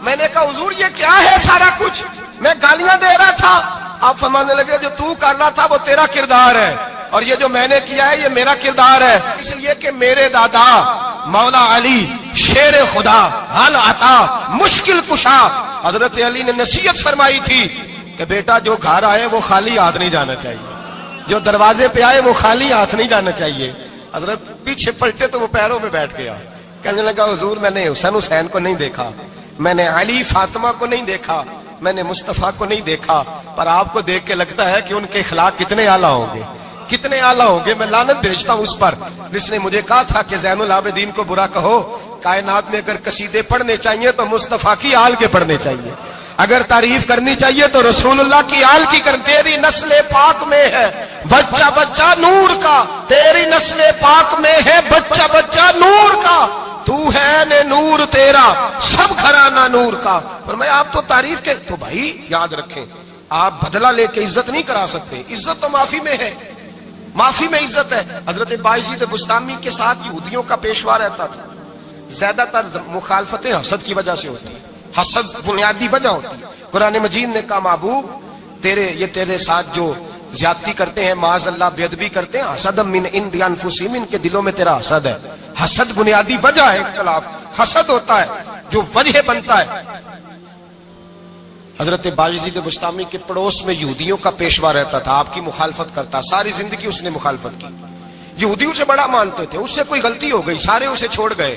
میں نے کہا حضور یہ کیا ہے سارا کچھ، میں گالیاں دے رہا تھا۔ آپ فرمانے لگے جو تو کر رہا تھا وہ تیرا کردار ہے اور یہ جو میں نے کیا ہے یہ میرا کردار ہے، اس لیے کہ میرے دادا مولا علی شیر خدا حل عطا مشکل کشا، حضرت علی نے نصیحت فرمائی تھی کہ بیٹا جو گھر آئے وہ خالی ہاتھ نہیں جانا چاہیے، جو دروازے پہ آئے وہ خالی ہاتھ نہیں جانا چاہیے۔ حضرت پیچھے پلٹے تو وہ پیروں پہ بیٹھ گیا، کہنے لگا حضور میں نے حسین کو نہیں دیکھا، میں نے علی فاطمہ کو نہیں دیکھا، میں نے مصطفیٰ کو نہیں دیکھا، پر آپ کو دیکھ کے لگتا ہے کہ ان کے اخلاق کتنے اعلیٰ ہوں گے، کتنے اعلیٰ ہوں گے۔ میں لعنت بھیجتا ہوں اس پر جس نے مجھے کہا تھا کہ زین العابدین کو برا کہو، کائنات میں اگر قصیدے پڑھنے چاہیے تو مصطفیٰ کی آل کے پڑھنے چاہیے، اگر تعریف کرنی چاہیے تو رسول اللہ کی آل کی کر۔ تیری نسل پاک میں ہے بچہ بچہ نور کا، تیری نسل پاک میں ہے بچہ بچہ نور کا، تو ہے نے نور تیرا سب گھرانہ نور کا۔ فرمایا آپ تو تعریف کے تو بھائی یاد رکھیں آپ بدلہ لے کے عزت نہیں کرا سکتے، عزت تو معافی میں ہے، معافی میں عزت ہے۔ حضرت بایزید بستامی کے ساتھ یہودیوں کا پیشوا رہتا تھا، زیادہ تر مخالفتیں حسد کی وجہ سے ہوتی ہیں، حسد بنیادی وجہ ہوتی ہے۔ قرآن مجید نے کہا محبوب تیرے ساتھ جو زیادتی کرتے ہیں، معاذ اللہ بے ادبی کرتے ہیں، حسد من عند انفسہم، ان کے دلوں میں تیرا حسد ہے۔ حسد بنیادی وجہ ہے اختلاف، حسد ہوتا ہے جو وجہ بنتا ہے۔ حضرت بایزید بستامی کے پڑوس میں یہودیوں کا پیشوا رہتا تھا، آپ کی مخالفت کرتا، ساری زندگی اس نے مخالفت کی، یہودیوں سے بڑا مانتے تھے، اس سے کوئی غلطی ہو گئی سارے اسے چھوڑ گئے،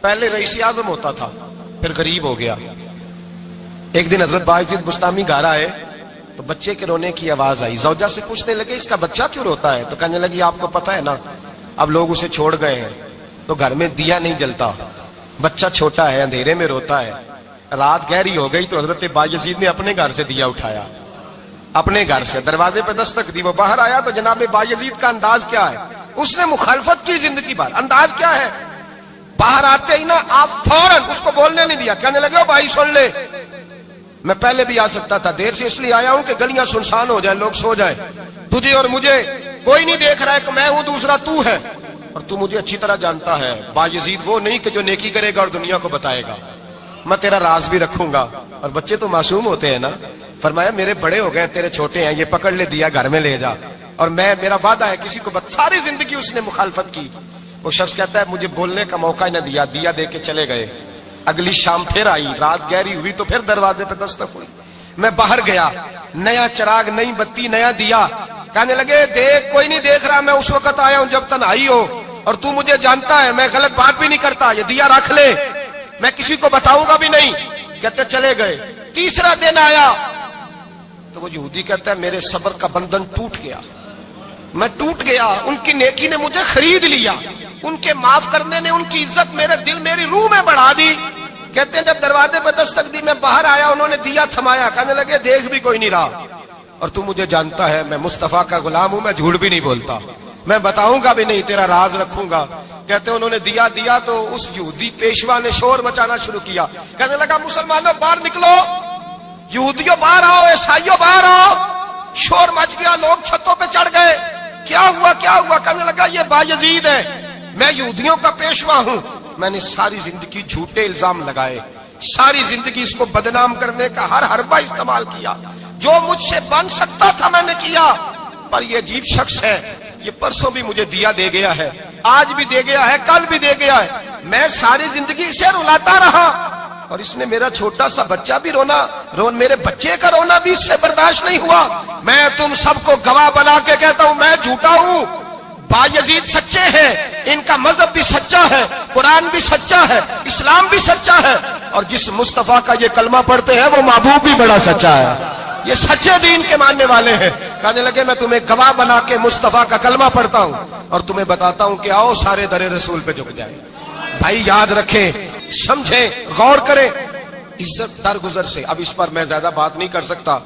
پہلے رئیس اعظم ہوتا تھا پھر غریب ہو گیا۔ ایک دن حضرت بایزید بستامی گھر آئے تو بچے کے رونے کی آواز آئی، زوجہ سے پوچھنے لگے اس کا بچہ کیوں روتا ہے؟ تو کہنے لگی آپ کو پتہ ہے نا اب لوگ اسے چھوڑ گئے ہیں تو گھر میں دیا نہیں جلتا، بچہ چھوٹا ہے اندھیرے میں روتا ہے۔ رات گہری ہو گئی تو حضرت بایزید نے اپنے گھر سے دیا اٹھایا، اپنے گھر سے دروازے پہ دستک دی، وہ باہر آیا تو جناب بایزید کا انداز کیا ہے؟ اس نے مخالفت کی زندگی بھر، انداز کیا ہے؟ باہر آتے ہی نا آپ فوراً اس کو بولنے نہیں دیا، کہنے لگے بھائی سن لے میں پہلے بھی آ سکتا تھا، دیر سے اس لیے آیا ہوں کہ گلیاں سنسان ہو جائیں، لوگ سو جائیں، تجھے اور مجھے کوئی نہیں دیکھ رہا ہے کہ میں ہوں دوسرا تو ہے، اور تو مجھے اچھی طرح جانتا ہے بایزید وہ نہیں کہ جو نیکی کرے گا اور دنیا کو بتائے گا، میں تیرا راز بھی رکھوں گا۔ اور بچے تو معصوم ہوتے ہیں نا، فرمایا میرے بڑے ہو گئے تیرے چھوٹے ہیں، یہ پکڑ لے دیا گھر میں لے جا، اور میرا وعدہ ہے کسی کو ساری زندگی اس نے مخالفت کی۔ وہ شخص کہتا ہے مجھے بولنے کا موقع ہی نہ دیا، دیا دے کے چلے گئے۔ اگلی شام پھر آئی، رات گہری ہوئی تو پھر دروازے پہ دستک ہوئی، میں باہر گیا، نیا چراغ نئی بتی نیا دیا، کہنے لگے دیکھ کوئی نہیں دیکھ رہا، میں اس وقت آیا ہوں جب تنہائی ہو اور تو مجھے جانتا ہے، میں غلط بات بھی نہیں کرتا، یہ دیا رکھ لے، میں کسی کو بتاؤں گا بھی نہیں۔ کہتے چلے گئے۔ تیسرا دن آیا تو وہ یہودی کہتا ہے میرے صبر کا بندھن ٹوٹ گیا، میں ٹوٹ گیا، ان کی نیکی نے مجھے خرید لیا، ان کے معاف کرنے نے ان کی عزت میرے دل میری روح میں بڑھا دی۔ کہتے ہیں جب دروازے پہ دستک دی میں باہر آیا، انہوں نے دیا تھمایا، کہنے لگے دیکھ بھی کوئی نہیں رہا، اور تو مجھے جانتا ہے میں مصطفیٰ کا غلام ہوں، میں جھوٹ بھی نہیں بولتا، میں بتاؤں گا بھی نہیں، تیرا راز رکھوں گا۔ کہتے ہیں انہوں نے دیا تو اس یہودی پیشوا نے شور مچانا شروع کیا، کہنے لگا مسلمانوں باہر نکلو، یہودیوں باہر آؤ، عیسائیوں باہر آؤ۔ شور مچ گیا، لوگ چھتوں پہ چڑھ گئے، کیا ہوا کیا ہوا؟ کہنے لگا یہ بایزید ہے، میں یہودیوں کا پیشوا ہوں، میں نے ساری زندگی جھوٹے الزام لگائے، ساری زندگی اس کو بدنام کرنے کا ہر حربہ استعمال کیا، جو مجھ سے بن سکتا تھا میں نے کیا، پر یہ عجیب شخص ہے، یہ پرسوں بھی مجھے دیا دے گیا ہے، آج بھی دے گیا ہے، کل بھی دے گیا ہے، میں ساری زندگی اسے رلاتا رہا، اور اس نے میرا چھوٹا سا بچہ بھی میرے بچے کا رونا بھی اس سے برداشت نہیں ہوا۔ میں تم سب کو گواہ بنا کے کہتا ہوں میں جھوٹا ہوں، بایزید سچے ہیں، ان کا مذہب بھی سچا ہے، قرآن بھی سچا ہے، اسلام بھی سچا ہے، اور جس مصطفیٰ کا یہ کلمہ پڑھتے ہیں وہ محبوب بھی بڑا سچا ہے، یہ سچے دین کے ماننے والے ہیں۔ کہنے لگے میں تمہیں گواہ بنا کے مصطفیٰ کا کلمہ پڑھتا ہوں اور تمہیں بتاتا ہوں کہ آؤ سارے در رسول پہ جھک جائیں۔ بھائی یاد رکھیں، سمجھیں، غور کریں، عزت درگزر سے، اب اس پر میں زیادہ بات نہیں کر سکتا،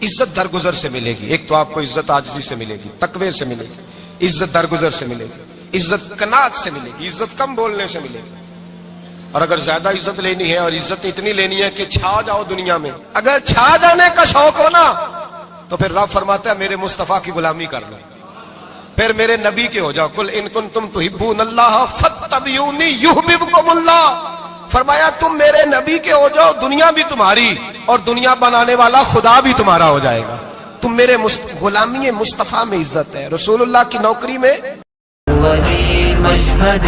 عزت درگزر سے ملے گی۔ ایک تو آپ کو عزت عاجزی سے ملے گی، تقوی سے ملے گی، عزت درگزر سے ملے گی، عزت قناعت سے ملے گی، عزت کم بولنے سے ملے گی۔ اور اگر زیادہ عزت لینی ہے اور عزت اتنی لینی ہے کہ چھا جاؤ دنیا میں، اگر چھا جانے کا شوق ہو نا تو پھر رب فرماتا ہے میرے مصطفیٰ کی غلامی کر لو، پھر میرے نبی کے ہو جاؤ۔ قل ان کنتم تحبون اللہ فاتبعونی یحببکم اللہ، فرمایا تم میرے نبی کے ہو جاؤ، دنیا بھی تمہاری اور دنیا بنانے والا خدا بھی تمہارا ہو جائے گا۔ تم میرے غلامی مصطفیٰ میں عزت ہے، رسول اللہ کی نوکری میں۔ ولی مشہد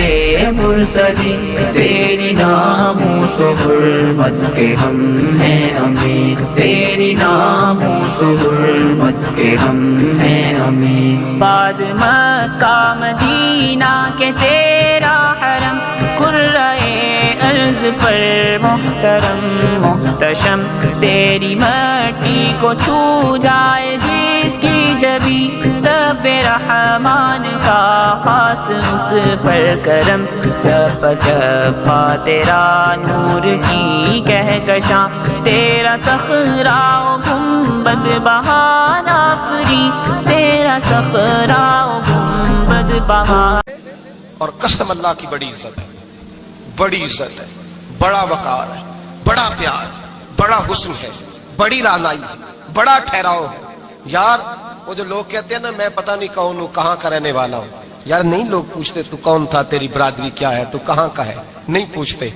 مرسلی تیری ناموس و حرمت کے ہم ہیں امین، تیری ناموس و حرمت کے ہم ہیں امین۔ بعد مکہ مدینہ کے تیرا حرم، قرۂ ارض پر محترم محتشم، تیری مٹی کو چھو جائے جس کی جبی، رب رحمان کا خاص اس پر کرم، چپ چپا تیرا نور کی کہکشاں، تیرا صخرہ و گنبد بہانہ فری، تیرا صخرہ و گنبد بہانہ۔ اور قسم اللہ کی بڑی عزت ہے، بڑی عزت ہے، بڑا وقار ہے، بڑا پیار، بڑا حسن ہے، بڑی رعنائی ہے، بڑا ٹھہراؤ ہے۔ یار وہ جو لوگ کہتے ہیں نا میں پتہ نہیں کون ہوں، کہاں کا رہنے والا ہوں، یار نہیں لوگ پوچھتے تو کون تھا، تیری برادری کیا ہے، تو کہاں کا ہے، نہیں پوچھتے۔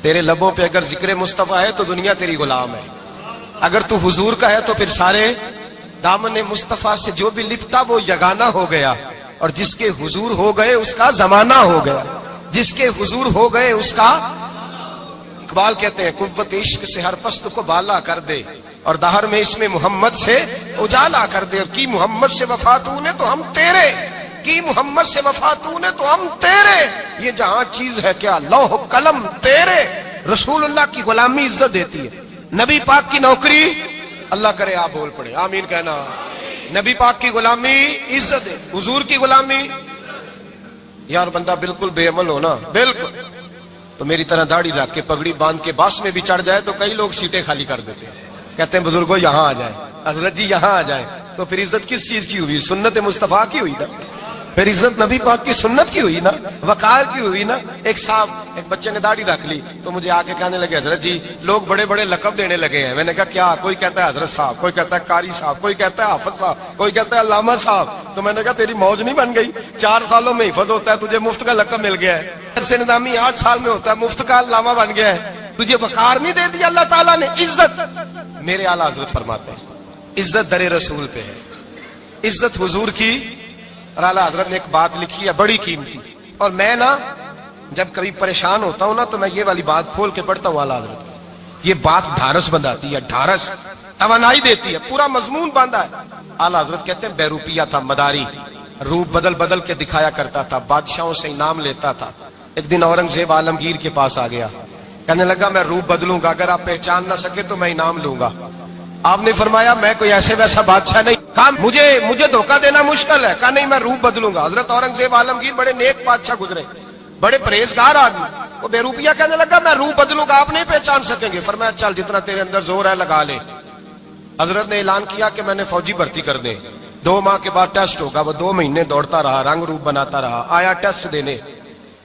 تیرے لبوں پہ اگر ذکر مصطفیٰ ہے تو دنیا تیری غلام ہے، اگر تو حضور کا ہے تو پھر سارے دامن مصطفیٰ سے جو بھی لپٹا وہ یگانہ ہو گیا، اور جس کے حضور ہو گئے اس کا زمانہ ہو گیا، جس کے حضور ہو گئے اس کا۔ اقبال کہتے ہیں قوت عشق سے ہر پست کو بالا کر دے، اور دہر میں اس میں محمد سے اجالا کر دے، کی محمد سے وفا تو نے تو ہم تیرے، کی محمد سے وفا تو نے تو ہم تیرے، یہ جہاں چیز ہے کیا لوح قلم تیرے۔ رسول اللہ کی غلامی عزت دیتی ہے، نبی پاک کی نوکری، اللہ کرے آپ بول پڑے آمین کہنا، نبی پاک کی غلامی عزت ہے، حضور کی غلامی۔ یار بندہ بالکل بے عمل ہونا، بالکل تو میری طرح داڑھی رکھ کے پگڑی باندھ کے باس میں بھی چڑھ جائے تو کئی لوگ سیٹیں خالی کر دیتے ہیں، کہتے ہیں بزرگوں یہاں آ جائیں، حضرت جی یہاں آ جائیں، تو پھر عزت کس چیز کی ہوئی؟ سنت مصطفیٰ کی ہوئی نا، پھر عزت نبی پاک کی سنت کی ہوئی نا، وقار کی ہوئی نا۔ ایک صاحب ایک بچے نے داڑھی رکھ لی تو مجھے آ کے کہنے لگے حضرت جی لوگ بڑے بڑے لقب دینے لگے ہیں۔ میں نے کہا کیا؟ کوئی کہتا ہے حضرت صاحب، کوئی کہتا ہے قاری صاحب، کوئی کہتا ہے حافظ صاحب، کوئی کہتا ہے علامہ صاحب۔ تو میں نے کہا تیری موج نہیں بن گئی، 4 سالوں میں حفظ ہوتا ہے، تجھے مفت کا لقب مل گیا ہے، سے نظامی 8 سال میں ہوتا ہے، مفت کا علامہ بن گیا ہے، تجھے وقار نہیں دے دیا اللہ تعالیٰ نے، عزت۔ میرے اعلیٰ حضرت فرماتے ہیں عزت در رسول پہ ہے، عزت حضور کی۔ اور اعلیٰ حضرت نے ایک بات لکھی ہے بڑی قیمتی، اور میں نا جب کبھی پریشان ہوتا ہوں نا تو میں یہ والی بات کھول کے پڑھتا ہوں اعلیٰ حضرت، یہ بات ڈھارس بندھاتی ہے، ڈھارس توانائی دیتی ہے، پورا مضمون باندھا ہے۔ اعلیٰ حضرت کہتے ہیں بیروپیہ تھا مداری، روپ بدل بدل کے دکھایا کرتا تھا، بادشاہوں سے انعام لیتا تھا۔ ایک دن اورنگزیب عالمگیر کے پاس آ گیا، کہنے لگا میں روپ بدلوں گا، اگر آپ پہچان نہ سکے تو میں انعام لوں گا۔ آپ نے فرمایا میں کوئی ایسے ویسا بادشاہ نہیں، کہا مجھے دھوکہ دینا مشکل ہے، کہا نہیں میں روپ بدلوں گا۔ حضرت اورنگزیب عالمگیر بڑے نیک بادشاہ گزرے، بڑے پرہیزگار آدمی، وہ بے روپیہ کہنے لگا میں روپ بدلوں گا، آپ نہیں پہچان سکیں گے۔ فرمایا چل جتنا تیرے اندر زور ہے لگا لے۔ حضرت نے اعلان کیا کہ میں نے فوجی بھرتی کر دیں، 2 ماہ کے بعد ٹیسٹ ہوگا۔ وہ 2 مہینے دوڑتا رہا، رنگ روپ بناتا رہا، آیا ٹیسٹ دینے،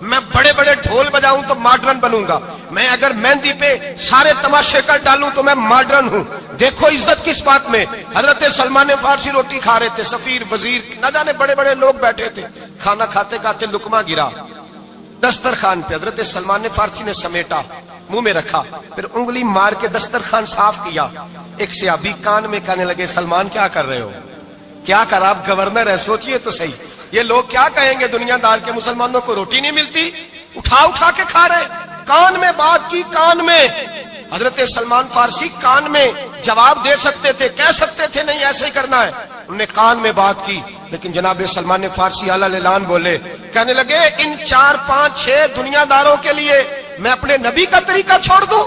میں بڑے بڑے ڈھول بجاؤں تو ماڈرن بنوں گا، میں اگر مہندی پہ سارے تماشے کر ڈالوں تو میں ماڈرن ہوں۔ دیکھو عزت کس بات میں۔ حضرت سلمان فارسی روٹی کھا رہے تھے، سفیر وزیر نہ جانے بڑے بڑے لوگ بیٹھے تھے، کھانا کھاتے کھاتے لقمہ گرا دسترخوان پہ، حضرت سلمان فارسی نے سمیٹا، منہ میں رکھا، پھر انگلی مار کے دسترخوان صاف کیا۔ ایک صحابی کان میں کہنے لگے سلمان کیا کر رہے ہو، کیا کر، آپ گورنر ہے، سوچئے تو صحیح، یہ لوگ کیا کہیں گے دنیا دار کے مسلمانوں کو روٹی نہیں ملتی، اٹھا اٹھا کے کھا رہے، کان میں بات کی، کان میں۔ حضرت سلمان فارسی کان میں جواب دے سکتے تھے، کہہ سکتے تھے نہیں ایسے ہی کرنا ہے، انہوں نے کان میں بات کی، لیکن جناب سلمان فارسی اعلیٰ اعلان بولے، کہنے لگے ان 4 5 6 دنیا داروں کے لیے میں اپنے نبی کا طریقہ چھوڑ دوں،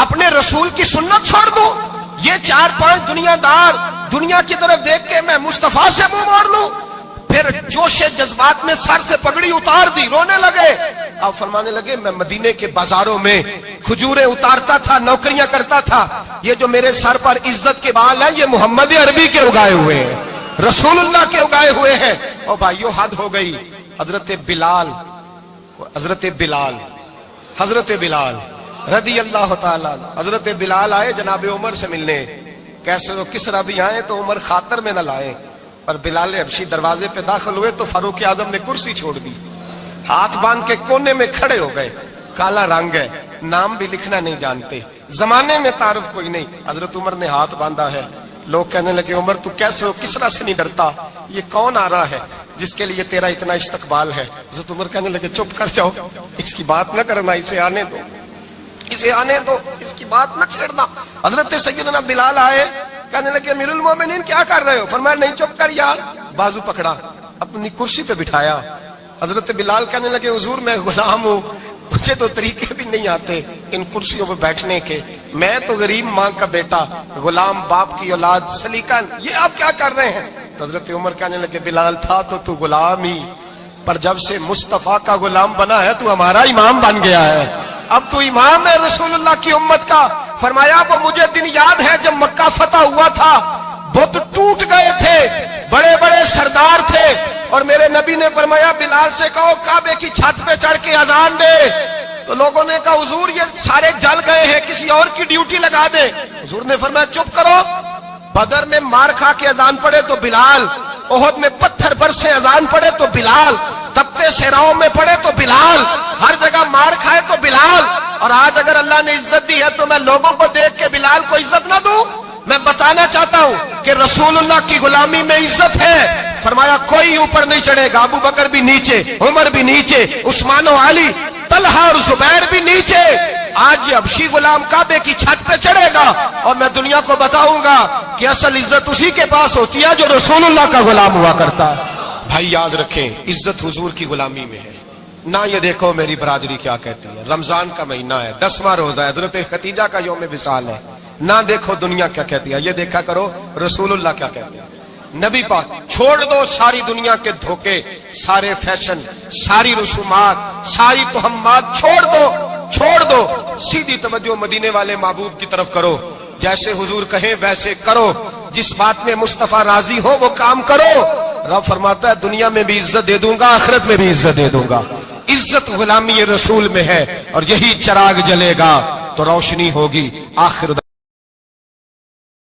اپنے رسول کی سنت چھوڑ دوں، یہ 4 5 دنیا دار دنیا کی طرف دیکھ کے میں مصطفیٰ سے منہ موڑ لوں؟ پھر جوش جذبات میں سر سے پگڑی اتار دی، رونے لگے۔ آپ فرمانے لگے میں مدینے کے بازاروں میں کھجوریں اتارتا تھا، نوکریاں کرتا تھا، یہ جو میرے سر پر عزت کے بال ہیں یہ محمد عربی کے اگائے ہوئے ہیں، رسول اللہ کے اگائے ہوئے ہیں۔ اور بھائیو حد ہو گئی۔ حضرت بلال رضی اللہ تعالیٰ، حضرت بلال آئے جناب عمر سے ملنے، کیسے وہ کس طرح بھی آئے تو عمر خاطر میں نہ لائے، پر بلال حبشی دروازے پہ داخل ہوئے تو فاروق اعظم نے کرسی چھوڑ دی، ہاتھ باندھ کے کونے میں کھڑے ہو گئے، کالا رنگ ہے، نام بھی لکھنا نہیں جانتے، زمانے میں تعارف کوئی نہیں، حضرت عمر نے ہاتھ باندھا ہے، لوگ کہنے لگے عمر تو کیسے ہو، کس طرح سے نہیں ڈرتا، یہ کون آ رہا ہے جس کے لیے تیرا اتنا استقبال ہے؟ حضرت عمر کہنے لگے چپ کر جاؤ، اس کی بات نہ کرنا، اسے آنے دو، اسے آنے دو، اس کی بات نہ چھیڑنا۔ حضرت سیدنا بلال آئے، کہنے لگے امیر المومنین کیا کر رہے ہو؟ فرمایا نہیں چپ کر یار، بازو پکڑا، اپنی کرسی پہ بٹھایا۔ حضرت بلال کہنے لگے حضور میں غلام ہوں، مجھے تو طریقے بھی نہیں آتے ان کرسیوں پہ بیٹھنے کے، میں تو غریب ماں کا بیٹا، غلام باپ کی اولاد، سلیقہ، یہ آپ کیا کر رہے ہیں؟ تو حضرت عمر کہنے لگے بلال تھا تو غلام ہی، پر جب سے مصطفیٰ کا غلام بنا ہے تو ہمارا امام بن گیا ہے، اب تو امام ہے رسول اللہ کی امت کا۔ فرمایا وہ مجھے دن یاد ہے جب مکہ فتح ہوا تھا، بت ٹوٹ گئے تھے، بڑے بڑے سردار تھے، اور میرے نبی نے فرمایا بلال سے کہو کعبے کی چھت پہ چڑھ کے اذان دے، تو لوگوں نے کہا حضور یہ سارے جل گئے ہیں، کسی اور کی ڈیوٹی لگا دیں۔ حضور نے فرمایا چپ کرو، بدر میں مار کھا کے اذان پڑے تو بلال، احد میں پتھر برسے اذان پڑے تو بلال، تپتے صحراؤں میں پڑے تو بلال، ہر جگہ مار کھائے تو بلال، اور آج اگر اللہ نے عزت دی ہے تو میں لوگوں کو دیکھ کے بلال کو عزت نہ دوں؟ میں بتانا چاہتا ہوں کہ رسول اللہ کی غلامی میں عزت ہے۔ فرمایا کوئی اوپر نہیں چڑھے گا، ابو بکر بھی نیچے، عمر بھی نیچے، عثمان و علی، طلحہ اور زبیر بھی نیچے۔ آج یہ حبشی غلام کعبے کی چھت پہ چڑھے گا اور میں دنیا کو بتاؤں گا کہ اصل عزت اسی کے پاس ہوتی ہے جو رسول اللہ کا غلام ہوا کرتا ہے۔ بھائی یاد رکھیں عزت حضور کی غلامی میں ہے، نہ یہ دیکھو میری برادری کیا کہتی ہے، رمضان کا مہینہ ہے، 10واں روزہ ہے، حضرت خدیجہ کا یوم وصال ہے، نہ دیکھو دنیا کیا کہتی ہے، یہ دیکھا کرو رسول اللہ کیا کہتے ہیں۔ نبی پاک چھوڑ دو ساری دنیا کے دھوکے، سارے فیشن، ساری رسومات، ساری تہمات چھوڑ دو، سیدھی توجہ مدینے والے محبوب کی طرف کرو، جیسے حضور کہیں ویسے کرو، جس بات میں مصطفیٰ راضی ہو وہ کام کرو۔ رب فرماتا ہے دنیا میں بھی عزت دے دوں گا، آخرت میں بھی عزت دے دوں گا۔ عزت غلامی رسول میں ہے، اور یہی چراغ جلے گا تو روشنی ہوگی۔ آخر